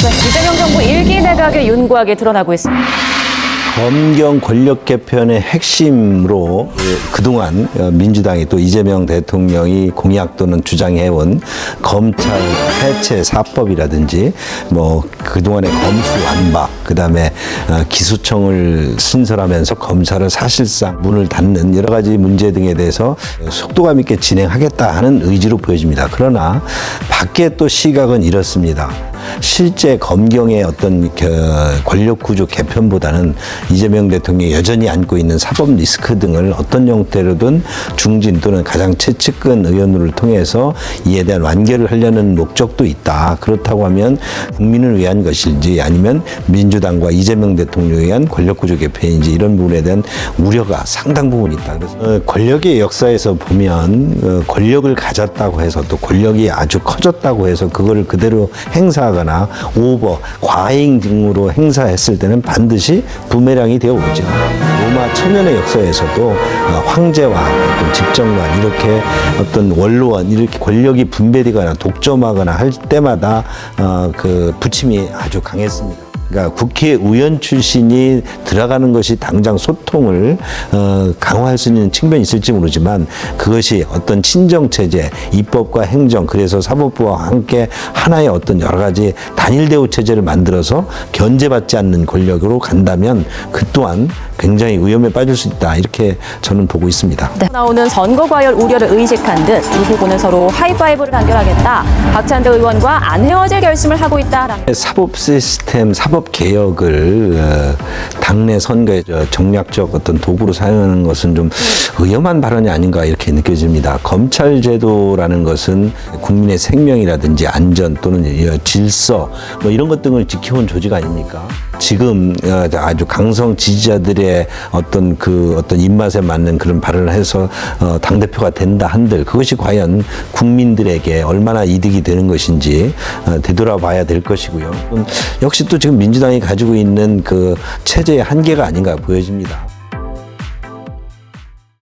이재명 정부 1기 내각의 윤곽이 드러나고 있습니다. 검경 권력 개편의 핵심으로 그동안 민주당이 또 이재명 대통령이 공약 또는 주장해온 검찰 해체 4법이라든지 뭐 그동안의 검수 완박, 그다음에 기소청을 신설하면서 검찰을 사실상 문을 닫는 여러 가지 문제 등에 대해서 속도감 있게 진행하겠다 하는 의지로 보여집니다. 그러나 밖에 또 시각은 이렇습니다. 실제 검경의 어떤 권력 구조 개편보다는 이재명 대통령이 여전히 안고 있는 사법 리스크 등을 어떤 형태로든 중진 또는 가장 최측근 의원을 통해서 이에 대한 완결을 하려는 목적도 있다. 그렇다고 하면 국민을 위한 것인지 아니면 민주당과 이재명 대통령에 의한 권력 구조 개편인지 이런 부분에 대한 우려가 상당 부분 있다. 그래서 권력의 역사에서 보면 권력을 가졌다고 해서 또 권력이 아주 커졌다고 해서 그거를 그대로 행사하거나 오버, 과잉 등으로 행사했을 때는 반드시 부메랑이 되어 오죠. 로마 천년의 역사에서도 황제와 어떤 집정관 이렇게 어떤 원로원 이렇게 권력이 분배되거나 독점하거나 할 때마다 그 부침이 아주 강했습니다. 그러니까 국회의원 출신이 들어가는 것이 당장 소통을 강화할 수 있는 측면이 있을지 모르지만 그것이 어떤 친정체제, 입법과 행정, 그래서 사법부와 함께 하나의 어떤 여러 가지 단일 대우 체제를 만들어서 견제받지 않는 권력으로 간다면 그 또한 굉장히 위험에 빠질 수 있다. 이렇게 저는 보고 있습니다. 네. 나오는 선거 과열 우려를 의식한 듯 두 후보는 서로 하이파이브를 단결하겠다. 박찬대 의원과 안 헤어질 결심을 하고 있다. 사법 시스템, 사법 개혁을 당내 선거의 정략적 어떤 도구로 사용하는 것은 좀 위험한 발언이 아닌가 이렇게 느껴집니다. 검찰 제도라는 것은 국민의 생명이라든지 안전 또는 질서 뭐 이런 것 등을 지켜온 조직 아닙니까? 지금 아주 강성 지지자들의 어떤 입맛에 맞는 그런 발언을 해서 당대표가 된다 한들 그것이 과연 국민들에게 얼마나 이득이 되는 것인지 되돌아봐야 될 것이고요. 역시 또 지금 민주당이 가지고 있는 그 체제의 한계가 아닌가 보여집니다.